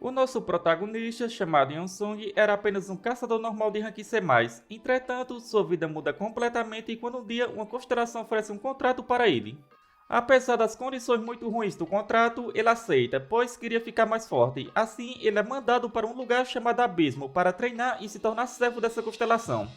O nosso protagonista, chamado Yonsong, era apenas um caçador normal de rank C+. Entretanto, sua vida muda completamente quando um dia uma constelação oferece um contrato para ele. Apesar das condições muito ruins do contrato, ele aceita, pois queria ficar mais forte. Assim, ele é mandado para um lugar chamado Abismo para treinar e se tornar servo dessa constelação.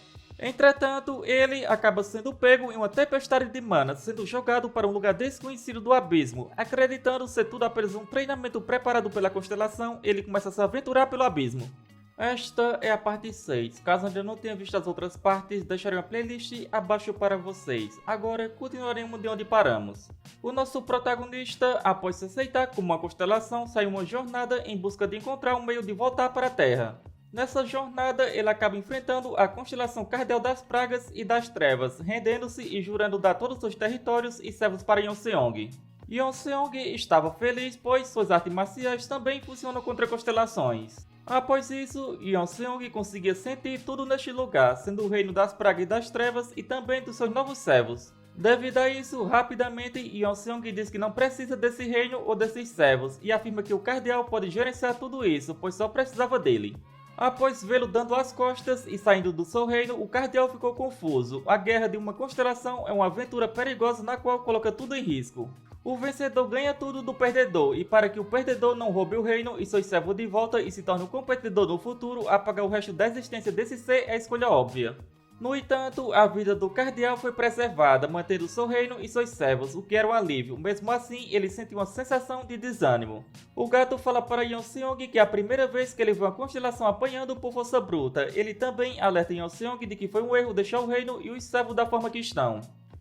Entretanto, ele acaba sendo pego em uma tempestade de mana, sendo jogado para um lugar desconhecido do abismo. Acreditando ser tudo apenas um treinamento preparado pela constelação, ele começa a se aventurar pelo abismo. Esta é a parte 6. Caso ainda não tenha visto as outras partes, deixarei uma playlist abaixo para vocês. Agora, continuaremos de onde paramos. O nosso protagonista, após se aceitar como uma constelação, sai uma jornada em busca de encontrar um meio de voltar para a Terra. Nessa jornada, ele acaba enfrentando a constelação Cardeal das Pragas e das Trevas, rendendo-se e jurando dar todos os seus territórios e servos para Yonseong. Yonseong estava feliz, pois suas artes marciais também funcionam contra constelações. Após isso, Yonseong conseguia sentir tudo neste lugar, sendo o reino das pragas e das trevas e também dos seus novos servos. Devido a isso, rapidamente, Yonseong diz que não precisa desse reino ou desses servos e afirma que o Cardeal pode gerenciar tudo isso, pois só precisava dele. Após vê-lo dando as costas e saindo do seu reino, o Cardeal ficou confuso. A guerra de uma constelação é uma aventura perigosa na qual coloca tudo em risco. O vencedor ganha tudo do perdedor, e para que o perdedor não roube o reino e seus servos de volta e se torne um competidor no futuro, apagar o resto da existência desse ser é a escolha óbvia. No entanto, a vida do Cardeal foi preservada, mantendo seu reino e seus servos, o que era um alívio. Mesmo assim, ele sentiu uma sensação de desânimo. O gato fala para Yonseong que é a primeira vez que ele vê uma constelação apanhando por força bruta. Ele também alerta Yonseong de que foi um erro deixar o reino e os servos da forma que estão.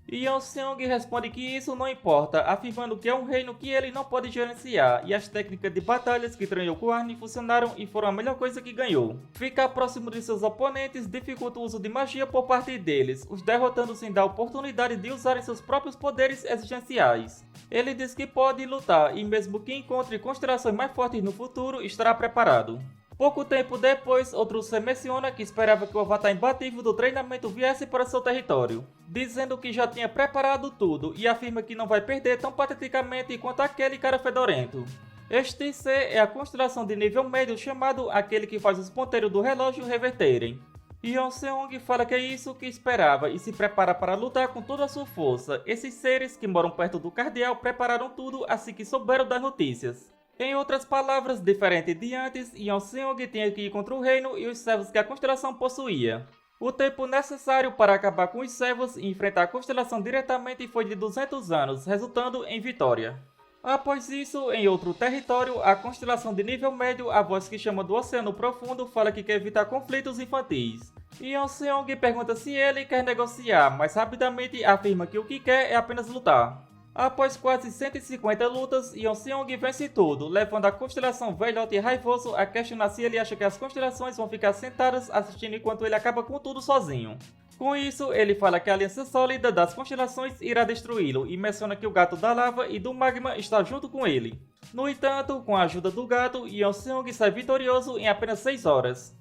Yonseong responde que isso não importa, afirmando que é um reino que ele não pode gerenciar, e as técnicas de batalhas que treinou com Arnie funcionaram e foram a melhor coisa que ganhou. Ficar próximo de seus oponentes dificulta o uso de magia por parte deles, os derrotando sem dar oportunidade de usarem seus próprios poderes existenciais. Ele diz que pode lutar, e mesmo que encontre constelações mais fortes no futuro, estará preparado. Pouco tempo depois, outro ser menciona que esperava que o avatar imbatível do treinamento viesse para seu território, dizendo que já tinha preparado tudo e afirma que não vai perder tão pateticamente quanto aquele cara fedorento. Este ser é a constelação de nível médio chamado aquele que faz os ponteiros do relógio reverterem. Yonseong fala que é isso que esperava e se prepara para lutar com toda a sua força. Esses seres que moram perto do Cardeal prepararam tudo assim que souberam das notícias. Em outras palavras, diferente de antes, Yonseong tinha que ir contra o reino e os servos que a constelação possuía. O tempo necessário para acabar com os servos e enfrentar a constelação diretamente foi de 200 anos, resultando em vitória. Após isso, em outro território, a constelação de nível médio, a voz que chama do Oceano Profundo, fala que quer evitar conflitos infantis. Yonseong pergunta se ele quer negociar, mas rapidamente afirma que o que quer é apenas lutar. Após quase 150 lutas, Yonseong vence tudo, levando a constelação velhote e raivoso a questionar se ele acha que as constelações vão ficar sentadas assistindo enquanto ele acaba com tudo sozinho. Com isso, ele fala que a aliança sólida das constelações irá destruí-lo e menciona que o gato da lava e do magma está junto com ele. No entanto, com a ajuda do gato, Yonseong sai vitorioso em apenas 6 horas.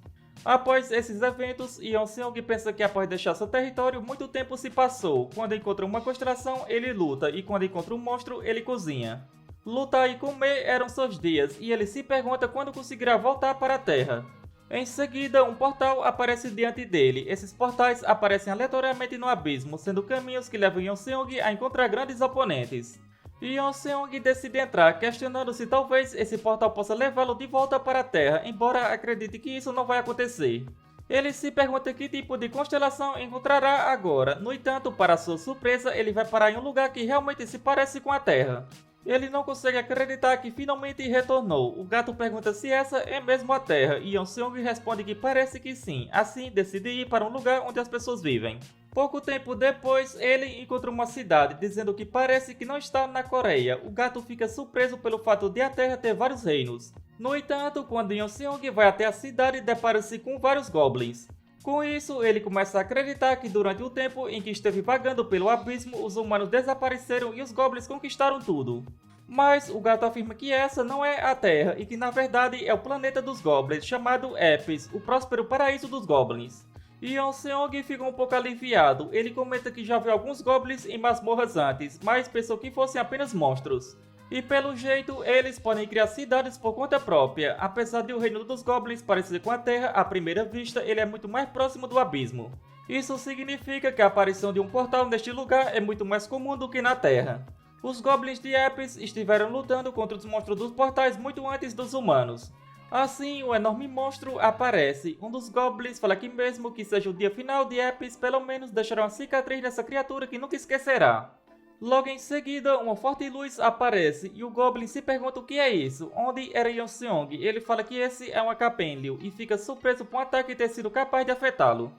Após esses eventos, Yonseong pensa que após deixar seu território, muito tempo se passou. Quando encontra uma constelação, ele luta, e quando encontra um monstro, ele cozinha. Lutar e comer eram seus dias, e ele se pergunta quando conseguirá voltar para a Terra. Em seguida, um portal aparece diante dele. Esses portais aparecem aleatoriamente no abismo, sendo caminhos que levam Yonseong a encontrar grandes oponentes. Yonseong decide entrar, questionando se talvez esse portal possa levá-lo de volta para a Terra, embora acredite que isso não vai acontecer. Ele se pergunta que tipo de constelação encontrará agora, no entanto, para sua surpresa, ele vai parar em um lugar que realmente se parece com a Terra. Ele não consegue acreditar que finalmente retornou. O gato pergunta se essa é mesmo a Terra, e Yonseong responde que parece que sim, assim decide ir para um lugar onde as pessoas vivem. Pouco tempo depois, ele encontra uma cidade, dizendo que parece que não está na Coreia. O gato fica surpreso pelo fato de a Terra ter vários reinos. No entanto, quando Yonseong vai até a cidade, depara-se com vários goblins. Com isso, ele começa a acreditar que durante o tempo em que esteve vagando pelo abismo, os humanos desapareceram e os goblins conquistaram tudo. Mas o gato afirma que essa não é a Terra e que na verdade é o planeta dos goblins, chamado Epis, o próspero paraíso dos goblins. Yonseong fica um pouco aliviado. Ele comenta que já viu alguns goblins em masmorras antes, mas pensou que fossem apenas monstros. E pelo jeito, eles podem criar cidades por conta própria. Apesar de o reino dos Goblins parecer com a Terra, à primeira vista ele é muito mais próximo do abismo. Isso significa que a aparição de um portal neste lugar é muito mais comum do que na Terra. Os Goblins de Epis estiveram lutando contra os monstros dos portais muito antes dos humanos. Assim, o enorme monstro aparece. Um dos Goblins fala que mesmo que seja o dia final de Epis, pelo menos deixará uma cicatriz nessa criatura que nunca esquecerá. Logo em seguida, uma forte luz aparece e o Goblin se pergunta o que é isso, onde era Yonseong. Ele fala que esse é um Acapenlil e fica surpreso por um ataque ter sido capaz de afetá-lo.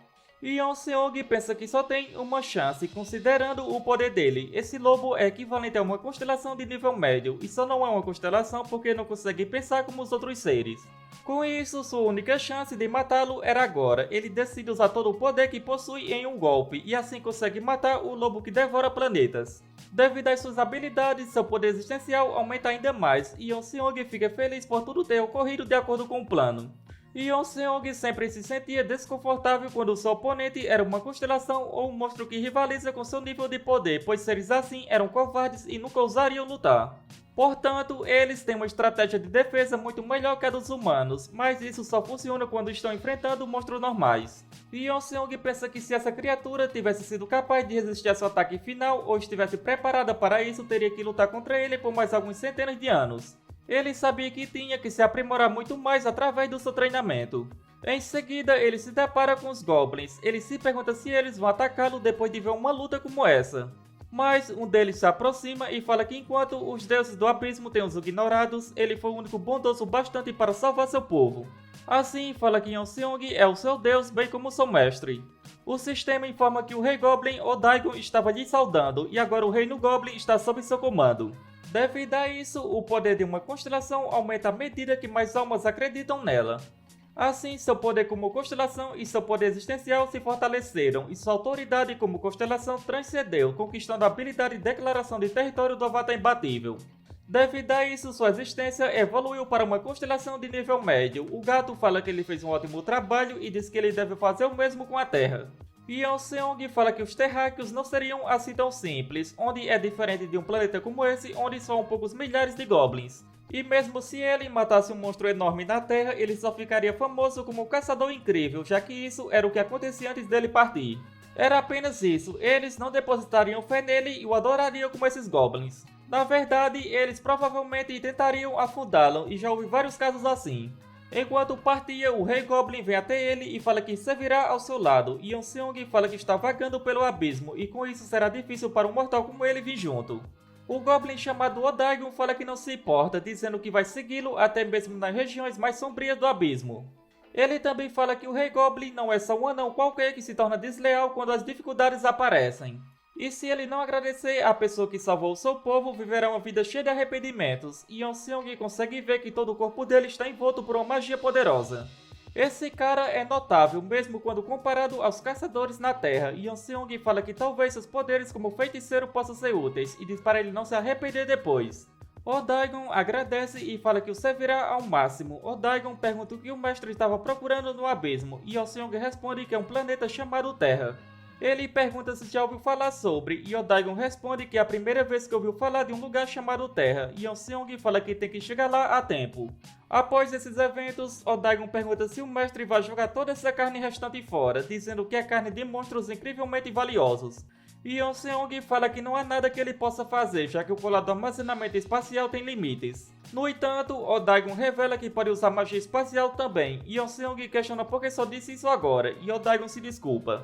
Yonseong pensa que só tem uma chance, considerando o poder dele. Esse lobo é equivalente a uma constelação de nível médio, e só não é uma constelação porque não consegue pensar como os outros seres. Com isso, sua única chance de matá-lo era agora. Ele decide usar todo o poder que possui em um golpe, e assim consegue matar o lobo que devora planetas. Devido às suas habilidades, seu poder existencial aumenta ainda mais, e Yonseong fica feliz por tudo ter ocorrido de acordo com o plano. Yonseong sempre se sentia desconfortável quando seu oponente era uma constelação ou um monstro que rivaliza com seu nível de poder, pois seres assim eram covardes e nunca ousariam lutar. Portanto, eles têm uma estratégia de defesa muito melhor que a dos humanos, mas isso só funciona quando estão enfrentando monstros normais. Yonseong pensa que se essa criatura tivesse sido capaz de resistir a seu ataque final ou estivesse preparada para isso, teria que lutar contra ele por mais algumas centenas de anos. Ele sabia que tinha que se aprimorar muito mais através do seu treinamento. Em seguida, ele se depara com os Goblins. Ele se pergunta se eles vão atacá-lo depois de ver uma luta como essa. Mas um deles se aproxima e fala que enquanto os deuses do abismo têm os ignorados, ele foi o único bondoso bastante para salvar seu povo. Assim, fala que Yonseong é o seu deus, bem como seu mestre. O sistema informa que o Rei Goblin Odaigon estava lhe saudando e agora o Reino Goblin está sob seu comando. Devido a isso, o poder de uma constelação aumenta à medida que mais almas acreditam nela. Assim, seu poder como constelação e seu poder existencial se fortaleceram, e sua autoridade como constelação transcendeu, conquistando a habilidade de declaração de território do Avatar imbatível. Devido a isso, sua existência evoluiu para uma constelação de nível médio. O gato fala que ele fez um ótimo trabalho e diz que ele deve fazer o mesmo com a Terra. Yonseong fala que os terráqueos não seriam assim tão simples, onde é diferente de um planeta como esse, onde só há poucos milhares de goblins. E mesmo se ele matasse um monstro enorme na Terra, ele só ficaria famoso como um caçador incrível, já que isso era o que acontecia antes dele partir. Era apenas isso, eles não depositariam fé nele e o adorariam como esses goblins. Na verdade, eles provavelmente tentariam afundá-lo, e já houve vários casos assim. Enquanto partia, o Rei Goblin vem até ele e fala que servirá ao seu lado, e Yonseong fala que está vagando pelo abismo, e com isso será difícil para um mortal como ele vir junto. O Goblin chamado Odaigon fala que não se importa, dizendo que vai segui-lo até mesmo nas regiões mais sombrias do abismo. Ele também fala que o Rei Goblin não é só um anão qualquer que se torna desleal quando as dificuldades aparecem. E se ele não agradecer à pessoa que salvou o seu povo, viverá uma vida cheia de arrependimentos, e Yonseong consegue ver que todo o corpo dele está envolto por uma magia poderosa. Esse cara é notável, mesmo quando comparado aos caçadores na Terra, e Yonseong fala que talvez seus poderes como feiticeiro possam ser úteis, e diz para ele não se arrepender depois. Odaigon agradece e fala que o servirá ao máximo. Odaigon pergunta o que o mestre estava procurando no abismo, e Yonseong responde que é um planeta chamado Terra. Ele pergunta se já ouviu falar sobre, e Odaigon responde que é a primeira vez que ouviu falar de um lugar chamado Terra, e Yonseong fala que tem que chegar lá a tempo. Após esses eventos, Odaigon pergunta se o mestre vai jogar toda essa carne restante fora, dizendo que é carne de monstros incrivelmente valiosos. E Yonseong fala que não há nada que ele possa fazer, já que o colar do armazenamento espacial tem limites. No entanto, Odaigon revela que pode usar magia espacial também, e Yonseong questiona por que só disse isso agora, e Odaigon se desculpa.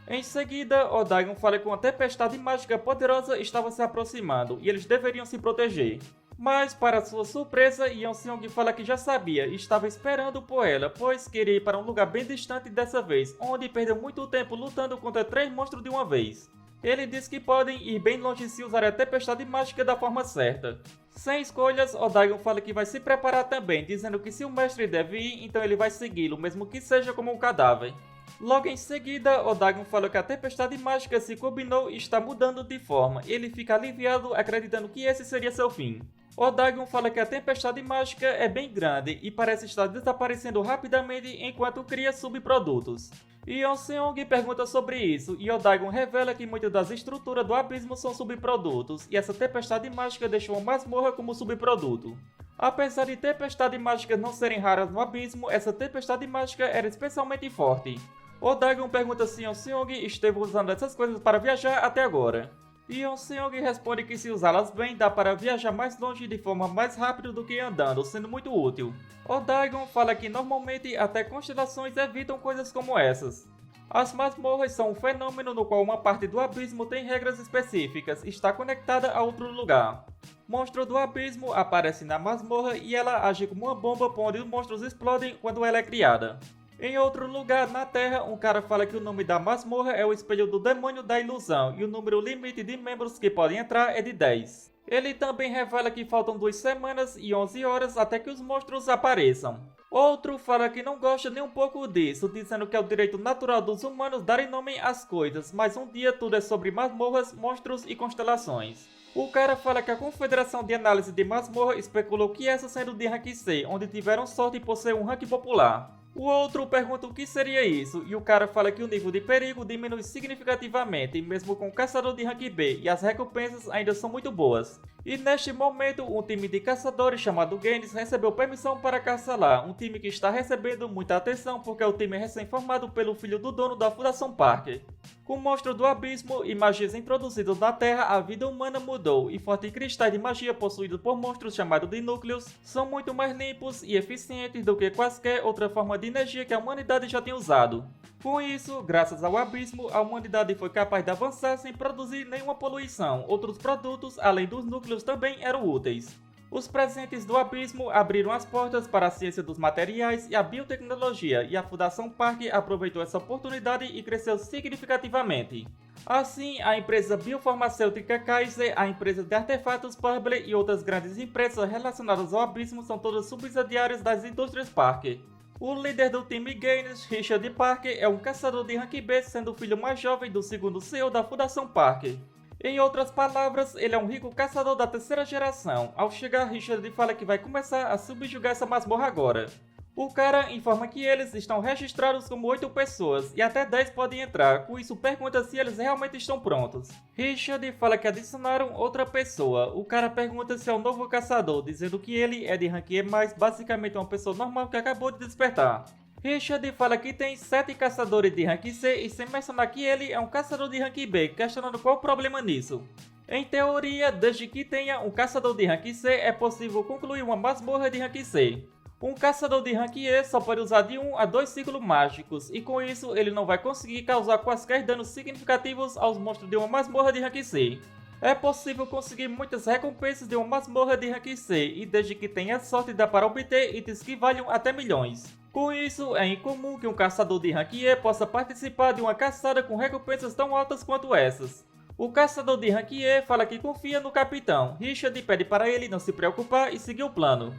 Em seguida, Odaigon fala que uma tempestade mágica poderosa estava se aproximando e eles deveriam se proteger. Mas, para sua surpresa, Yonseong fala que já sabia e estava esperando por ela, pois queria ir para um lugar bem distante dessa vez, onde perdeu muito tempo lutando contra 3 monstros de uma vez. Ele diz que podem ir bem longe se usar a tempestade mágica da forma certa. Sem escolhas, Odaigon fala que vai se preparar também, dizendo que se o mestre deve ir, então ele vai segui-lo, mesmo que seja como um cadáver. Logo em seguida, Odagon fala que a tempestade mágica se combinou e está mudando de forma. Ele fica aliviado, acreditando que esse seria seu fim. Odagon fala que a tempestade mágica é bem grande e parece estar desaparecendo rapidamente enquanto cria subprodutos. Yeon Seong pergunta sobre isso e Odagon revela que muitas das estruturas do abismo são subprodutos e essa tempestade mágica deixou uma masmorra como subproduto. Apesar de tempestades mágicas não serem raras no abismo, essa tempestade mágica era especialmente forte. Odagon pergunta se Yeon Seong esteve usando essas coisas para viajar até agora. Yeon Seong responde que se usá-las bem dá para viajar mais longe de forma mais rápida do que andando, sendo muito útil. Odagon fala que normalmente até constelações evitam coisas como essas. As masmorras são um fenômeno no qual uma parte do abismo tem regras específicas e está conectada a outro lugar. Monstro do abismo aparece na masmorra e ela age como uma bomba por onde os monstros explodem quando ela é criada. Em outro lugar na Terra, um cara fala que o nome da masmorra é o espelho do demônio da ilusão e o número limite de membros que podem entrar é de 10. Ele também revela que faltam 2 semanas e 11 horas até que os monstros apareçam. Outro fala que não gosta nem um pouco disso, dizendo que é o direito natural dos humanos darem nome às coisas, mas um dia tudo é sobre masmorras, monstros e constelações. O cara fala que a Confederação de Análise de Masmorra especulou que essa sendo de Rank C, onde tiveram sorte por ser um rank popular. O outro pergunta o que seria isso, e o cara fala que o nível de perigo diminui significativamente, mesmo com o caçador de rank B, e as recompensas ainda são muito boas. E neste momento, um time de caçadores chamado Gaines recebeu permissão para caçar lá, um time que está recebendo muita atenção porque é o time recém-formado pelo filho do dono da Fundação Parker. Com o monstro do abismo e magias introduzidas na Terra, a vida humana mudou, e fortes cristais de magia possuídos por monstros chamados de núcleos são muito mais limpos e eficientes do que quaisquer outra forma de energia que a humanidade já tinha usado. Com isso, graças ao abismo, a humanidade foi capaz de avançar sem produzir nenhuma poluição. Outros produtos, além dos núcleos, também eram úteis. Os presentes do abismo abriram as portas para a ciência dos materiais e a biotecnologia, e a Fundação Parker aproveitou essa oportunidade e cresceu significativamente. Assim, a empresa biofarmacêutica Kaiser, a empresa de artefatos Purble e outras grandes empresas relacionadas ao abismo são todas subsidiárias das indústrias Parker. O líder do time Gaines, Richard Parker, é um caçador de rank B, sendo o filho mais jovem do segundo CEO da Fundação Parker. Em outras palavras, ele é um rico caçador da terceira geração. Ao chegar, Richard fala que vai começar a subjugar essa masmorra agora. O cara informa que eles estão registrados como 8 pessoas e até 10 podem entrar, com isso pergunta se eles realmente estão prontos. Richard fala que adicionaram outra pessoa. O cara pergunta se é um novo caçador, dizendo que ele é de rank E+, basicamente uma pessoa normal que acabou de despertar. Richard fala que tem 7 caçadores de rank C e sem mencionar que ele é um caçador de rank B, questionando qual o problema nisso. Em teoria, desde que tenha um caçador de rank C, é possível concluir uma masmorra de rank C. Um caçador de rank E só pode usar de 1 a 2 ciclos mágicos, e com isso ele não vai conseguir causar quaisquer danos significativos aos monstros de uma masmorra de rank C. É possível conseguir muitas recompensas de uma masmorra de rank C, e desde que tenha sorte dá para obter itens que valham até milhões. Com isso, é incomum que um caçador de rank E possa participar de uma caçada com recompensas tão altas quanto essas. O caçador de rank E fala que confia no capitão. Richard pede para ele não se preocupar e seguir o plano.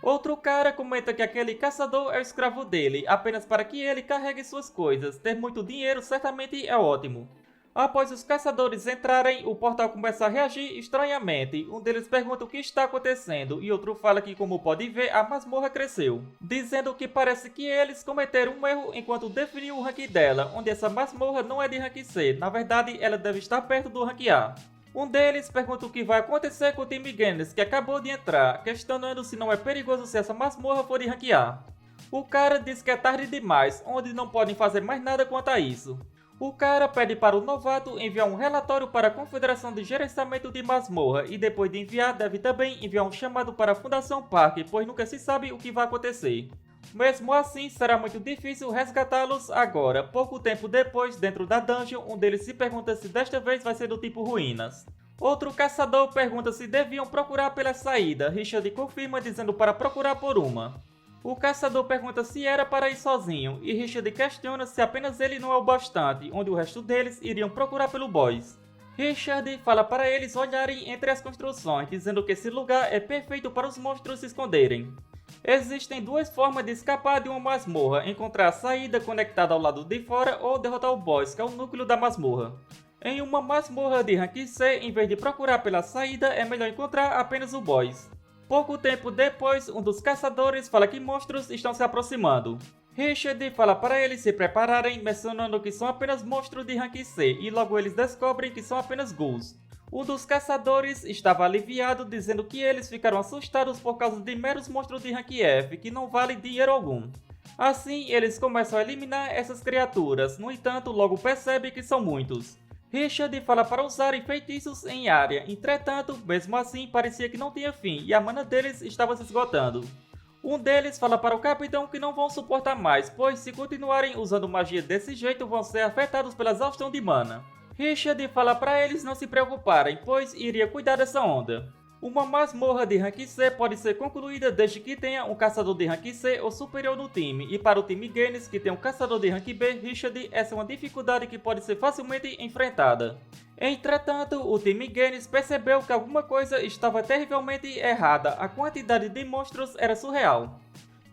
Outro cara comenta que aquele caçador é o escravo dele, apenas para que ele carregue suas coisas. Ter muito dinheiro certamente é ótimo. Após os caçadores entrarem, o portal começa a reagir estranhamente. Um deles pergunta o que está acontecendo e outro fala que, como pode ver, a masmorra cresceu, dizendo que parece que eles cometeram um erro enquanto definiam o rank dela, onde essa masmorra não é de rank C, na verdade ela deve estar perto do rank A. Um deles pergunta o que vai acontecer com o time Gaines, que acabou de entrar, questionando se não é perigoso se essa masmorra for de rank A. O cara diz que é tarde demais, onde não podem fazer mais nada quanto a isso. O cara pede para o novato enviar um relatório para a Confederação de Gerenciamento de Masmorra e depois de enviar deve também enviar um chamado para a Fundação Parker, pois nunca se sabe o que vai acontecer. Mesmo assim, será muito difícil resgatá-los agora. Pouco tempo depois, dentro da dungeon, um deles se pergunta se desta vez vai ser do tipo ruínas. Outro caçador pergunta se deviam procurar pela saída. Richard confirma dizendo para procurar por uma. O caçador pergunta se era para ir sozinho, e Richard questiona se apenas ele não é o bastante, onde o resto deles iriam procurar pelo boss. Richard fala para eles olharem entre as construções, dizendo que esse lugar é perfeito para os monstros se esconderem. Existem duas formas de escapar de uma masmorra: encontrar a saída conectada ao lado de fora ou derrotar o boss, que é o núcleo da masmorra. Em uma masmorra de rank C, em vez de procurar pela saída, é melhor encontrar apenas o boss. Pouco tempo depois, um dos caçadores fala que monstros estão se aproximando. Richard fala para eles se prepararem, mencionando que são apenas monstros de rank C, e logo eles descobrem que são apenas ghouls. Um dos caçadores estava aliviado, dizendo que eles ficaram assustados por causa de meros monstros de rank F, que não valem dinheiro algum. Assim, eles começam a eliminar essas criaturas, no entanto, logo percebe que são muitos. Richard fala para usarem feitiços em área, entretanto, mesmo assim, parecia que não tinha fim e a mana deles estava se esgotando. Um deles fala para o capitão que não vão suportar mais, pois se continuarem usando magia desse jeito vão ser afetados pela exaustão de mana. Richard fala para eles não se preocuparem, pois iria cuidar dessa onda. Uma masmorra de rank C pode ser concluída desde que tenha um caçador de rank C ou superior no time, e para o time Genis, que tem um caçador de rank B, Richard, essa é uma dificuldade que pode ser facilmente enfrentada. Entretanto, o time Genis percebeu que alguma coisa estava terrivelmente errada, a quantidade de monstros era surreal.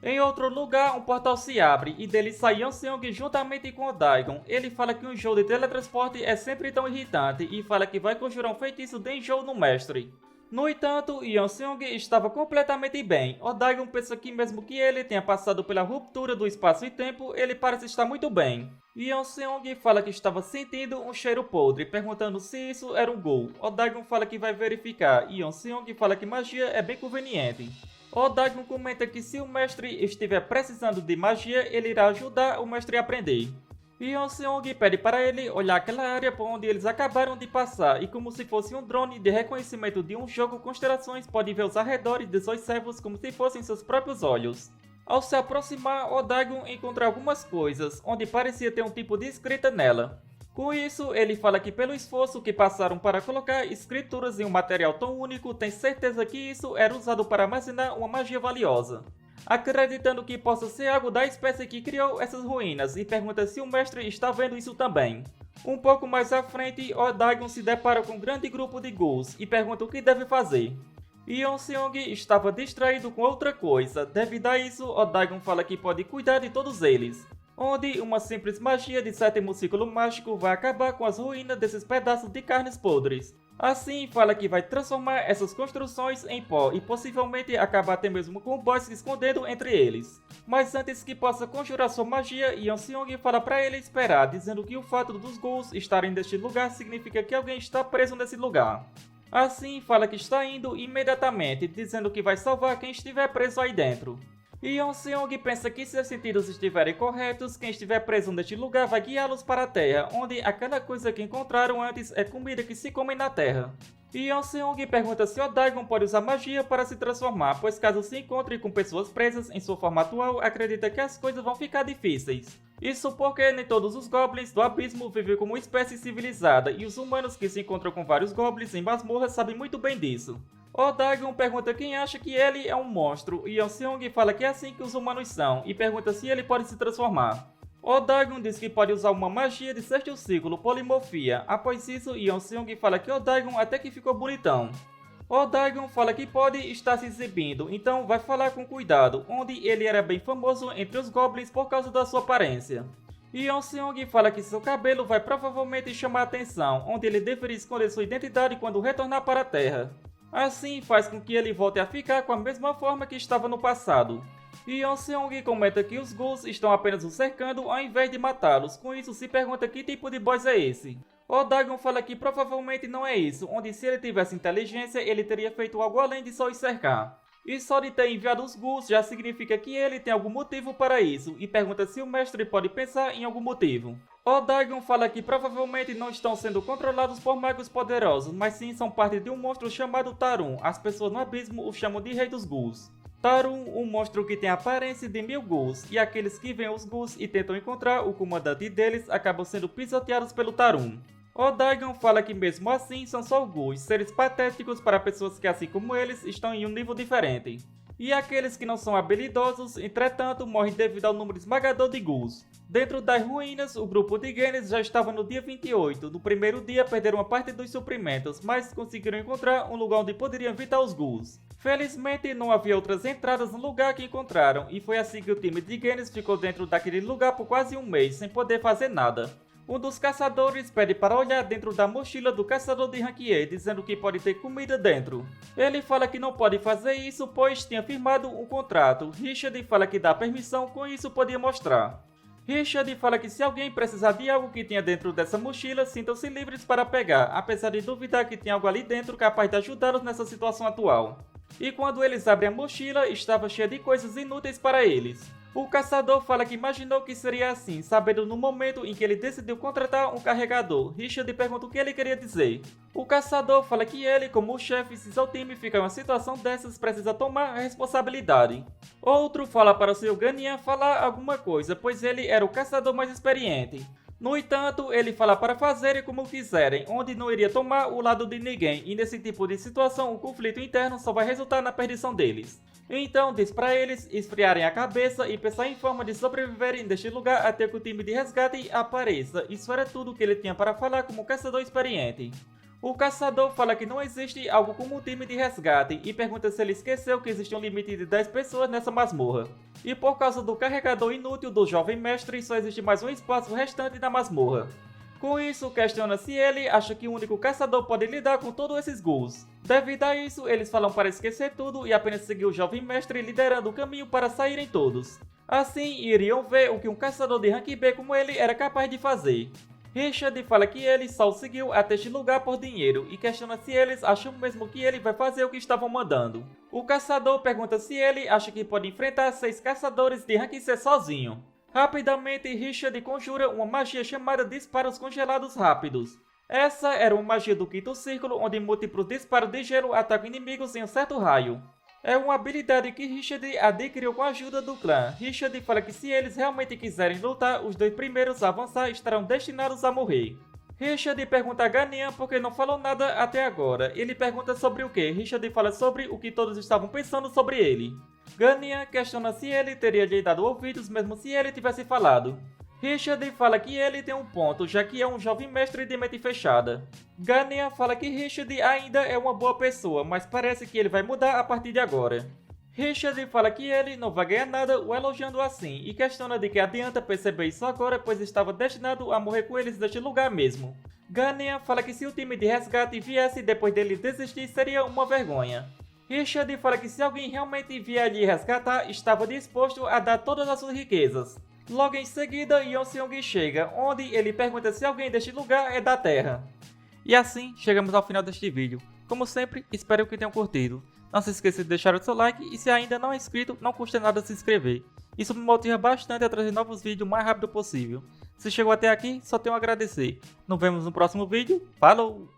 Em outro lugar, um portal se abre e dele sai Yeon-seong juntamente com o Daigon. Ele fala que um jogo de teletransporte é sempre tão irritante e fala que vai conjurar um feitiço de enjoo no mestre. No entanto, Yeon-seong estava completamente bem. O Daigon pensa que mesmo que ele tenha passado pela ruptura do espaço e tempo, ele parece estar muito bem. Yeon-seong fala que estava sentindo um cheiro podre, perguntando se isso era um ghoul. O Daigon fala que vai verificar e Yeon-seong fala que magia é bem conveniente. O Daigon comenta que se o mestre estiver precisando de magia, ele irá ajudar o mestre a aprender. Yeon-seong pede para ele olhar aquela área por onde eles acabaram de passar e como se fosse um drone de reconhecimento de um jogo Constelações pode ver os arredores de seus servos como se fossem seus próprios olhos. Ao se aproximar, o Daigon encontra algumas coisas, onde parecia ter um tipo de escrita nela. Com isso, ele fala que pelo esforço que passaram para colocar escrituras em um material tão único, tem certeza que isso era usado para armazenar uma magia valiosa. Acreditando que possa ser algo da espécie que criou essas ruínas, e pergunta se o mestre está vendo isso também. Um pouco mais à frente, o Daigon se depara com um grande grupo de ghouls e pergunta o que deve fazer. Yeon-seong estava distraído com outra coisa, devido a isso, o Daigon fala que pode cuidar de todos eles, onde uma simples magia de sétimo ciclo mágico vai acabar com as ruínas desses pedaços de carnes podres. Assim, fala que vai transformar essas construções em pó e possivelmente acabar até mesmo com o boss se escondendo entre eles. Mas antes que possa conjurar sua magia, Yeon-seong fala para ele esperar, dizendo que o fato dos ghouls estarem neste lugar significa que alguém está preso nesse lugar. Assim, fala que está indo imediatamente, dizendo que vai salvar quem estiver preso aí dentro. Yeon-seong pensa que se os sentidos estiverem corretos, quem estiver preso neste lugar vai guiá-los para a Terra, onde aquela coisa que encontraram antes é comida que se come na Terra. Yeon-seong pergunta se o Daigon pode usar magia para se transformar, pois caso se encontre com pessoas presas em sua forma atual, acredita que as coisas vão ficar difíceis. Isso porque nem todos os goblins do abismo vivem como espécie civilizada, e os humanos que se encontram com vários goblins em masmorras sabem muito bem disso. O Daigon pergunta quem acha que ele é um monstro, e Yeon-seong fala que é assim que os humanos são, e pergunta se ele pode se transformar. O Daigon diz que pode usar uma magia de sexto ciclo, polimorfia. Após isso, Yeon-seong fala que o Daigon até que ficou bonitão. O Daigon fala que pode estar se exibindo, então vai falar com cuidado, onde ele era bem famoso entre os goblins por causa da sua aparência. Yeon-seong fala que seu cabelo vai provavelmente chamar a atenção, onde ele deveria esconder sua identidade quando retornar para a Terra. Assim, faz com que ele volte a ficar com a mesma forma que estava no passado. Yeon-seong comenta que os ghouls estão apenas o cercando ao invés de matá-los, com isso se pergunta que tipo de boss é esse. O Daigon fala que provavelmente não é isso, onde se ele tivesse inteligência ele teria feito algo além de só os cercar. E só de ter enviado os ghouls já significa que ele tem algum motivo para isso, e pergunta se o mestre pode pensar em algum motivo. O Daigon fala que provavelmente não estão sendo controlados por magos poderosos, mas sim são parte de um monstro chamado Tarun. As pessoas no abismo o chamam de Rei dos Ghouls. Tarun, um monstro que tem a aparência de 1000 ghouls, e aqueles que veem os ghouls e tentam encontrar o comandante deles acabam sendo pisoteados pelo Tarun. O Daigon fala que mesmo assim são só ghouls, seres patéticos para pessoas que assim como eles estão em um nível diferente. E aqueles que não são habilidosos, entretanto, morrem devido ao número esmagador de ghouls. Dentro das ruínas, o grupo de Gennis já estava no dia 28. No primeiro dia, perderam uma parte dos suprimentos, mas conseguiram encontrar um lugar onde poderiam evitar os ghouls. Felizmente, não havia outras entradas no lugar que encontraram, e foi assim que o time de Gennis ficou dentro daquele lugar por quase um mês, sem poder fazer nada. Um dos caçadores pede para olhar dentro da mochila do caçador de rank E, dizendo que pode ter comida dentro. Ele fala que não pode fazer isso, pois tinha firmado um contrato. Richard fala que dá permissão, com isso podia mostrar. Richard fala que se alguém precisar de algo que tinha dentro dessa mochila, sintam-se livres para pegar, apesar de duvidar que tinha algo ali dentro capaz de ajudá-los nessa situação atual. E quando eles abrem a mochila, estava cheia de coisas inúteis para eles. O caçador fala que imaginou que seria assim, sabendo no momento em que ele decidiu contratar um carregador. Richard pergunta o que ele queria dizer. O caçador fala que ele, como o chefe, se seu time ficar em uma situação dessas, precisa tomar a responsabilidade. Outro fala para o seu Ganian falar alguma coisa, pois ele era o caçador mais experiente. No entanto, ele fala para fazerem como quiserem, onde não iria tomar o lado de ninguém, e nesse tipo de situação o conflito interno só vai resultar na perdição deles. Então diz para eles esfriarem a cabeça e pensar em forma de sobreviverem deste lugar até que o time de resgate apareça. Isso era tudo que ele tinha para falar como caçador experiente. O caçador fala que não existe algo como um time de resgate e pergunta se ele esqueceu que existe um limite de 10 pessoas nessa masmorra. E por causa do carregador inútil do jovem mestre, só existe mais um espaço restante na masmorra. Com isso, questiona se ele acha que o único caçador pode lidar com todos esses ghouls. Devido a isso, eles falam para esquecer tudo e apenas seguir o jovem mestre liderando o caminho para saírem todos. Assim, iriam ver o que um caçador de rank B como ele era capaz de fazer. Richard fala que ele só o seguiu até este lugar por dinheiro e questiona se eles acham mesmo que ele vai fazer o que estavam mandando. O caçador pergunta se ele acha que pode enfrentar 6 caçadores de rank C sozinho. Rapidamente, Richard conjura uma magia chamada Disparos Congelados Rápidos. Essa era uma magia do quinto círculo, onde múltiplos disparos de gelo atacam inimigos em um certo raio. É uma habilidade que Richard adquiriu com a ajuda do clã. Richard fala que se eles realmente quiserem lutar, os 2 primeiros a avançar estarão destinados a morrer. Richard pergunta a Ganian porque não falou nada até agora. Ele pergunta sobre o que? Richard fala sobre o que todos estavam pensando sobre ele. Ganian questiona se ele teria lhe dado ouvidos mesmo se ele tivesse falado. Richard fala que ele tem um ponto, já que é um jovem mestre de mente fechada. Ganian fala que Richard ainda é uma boa pessoa, mas parece que ele vai mudar a partir de agora. Richard fala que ele não vai ganhar nada o elogiando assim, e questiona de que adianta perceber isso agora, pois estava destinado a morrer com eles deste lugar mesmo. Ganian fala que se o time de resgate viesse depois dele desistir seria uma vergonha. Richard fala que se alguém realmente vier lhe resgatar, estava disposto a dar todas as suas riquezas. Logo em seguida, Yeon-seong chega, onde ele pergunta se alguém deste lugar é da Terra. E assim, chegamos ao final deste vídeo. Como sempre, espero que tenham curtido. Não se esqueça de deixar o seu like e se ainda não é inscrito, não custa nada se inscrever. Isso me motiva bastante a trazer novos vídeos o mais rápido possível. Se chegou até aqui, só tenho a agradecer. Nos vemos no próximo vídeo. Falou!